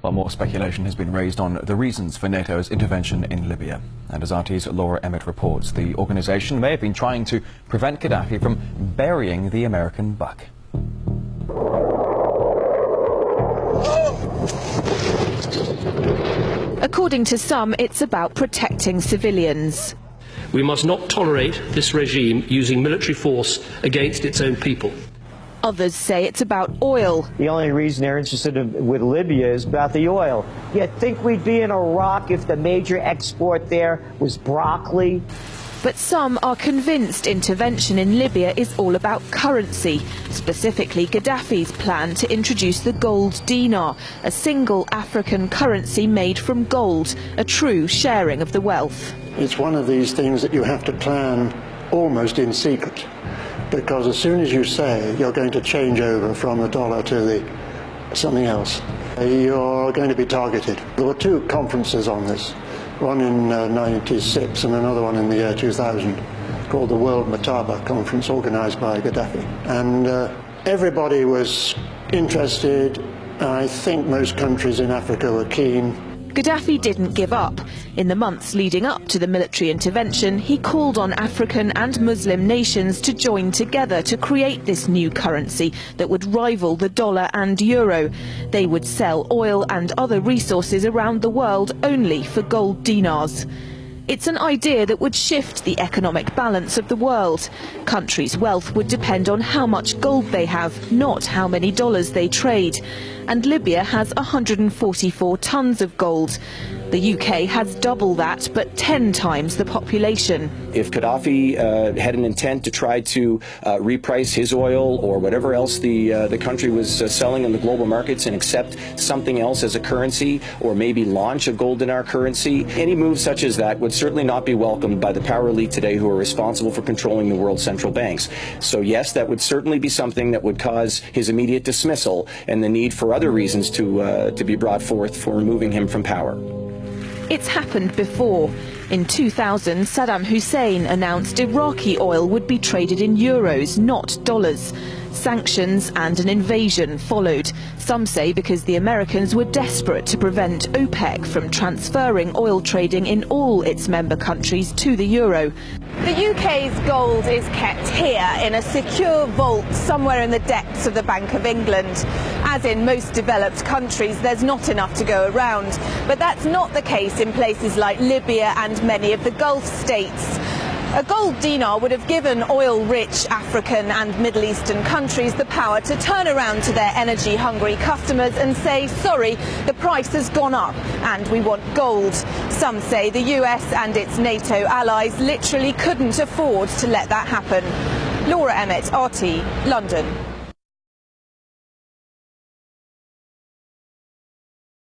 Well, more speculation has been raised on the reasons for NATO's intervention in Libya. And as RT's Laura Emmett reports, the organisation may have been trying to prevent Gaddafi from burying the American buck. According to some, it's about protecting civilians. We must not tolerate this regime using military force against its own people. Others say it's about oil. The only reason they're interested with Libya is about the oil. You'd think we'd be in Iraq if the major export there was broccoli. But some are convinced intervention in Libya is all about currency, specifically Gaddafi's plan to introduce the gold dinar, a single African currency made from gold, a true sharing of the wealth. It's one of these things that you have to plan almost in secret, because as soon as you say you're going to change over from the dollar to something else, you're going to be targeted. There were two conferences on this, one in '96 and another one in the year 2000, called the World Mataba Conference, organised by Gaddafi. And everybody was interested. I think most countries in Africa were keen. Gaddafi didn't give up. In the months leading up to the military intervention, he called on African and Muslim nations to join together to create this new currency that would rival the dollar and euro. They would sell oil and other resources around the world only for gold dinars. It's an idea that would shift the economic balance of the world. Countries' wealth would depend on how much gold they have, not how many dollars they trade. And Libya has 144 tons of gold. The UK has double that, but 10 times the population. If Gaddafi had an intent to try to reprice his oil or whatever else the country was selling in the global markets and accept something else as a currency, or maybe launch a gold dinar currency, any move such as that would certainly not be welcomed by the power elite today who are responsible for controlling the world's central banks. So yes, that would certainly be something that would cause his immediate dismissal and the need for other reasons to be brought forth for removing him from power. It's happened before. In 2000, Saddam Hussein announced Iraqi oil would be traded in euros, not dollars. Sanctions and an invasion followed. Some say because the Americans were desperate to prevent OPEC from transferring oil trading in all its member countries to the euro. The UK's gold is kept here in a secure vault somewhere in the depths of the Bank of England. As in most developed countries, there's not enough to go around. But that's not the case in places like Libya and many of the Gulf states. A gold dinar would have given oil-rich African and Middle Eastern countries the power to turn around to their energy-hungry customers and say, sorry, the price has gone up and we want gold. Some say the US and its NATO allies literally couldn't afford to let that happen. Laura Emmett, RT, London.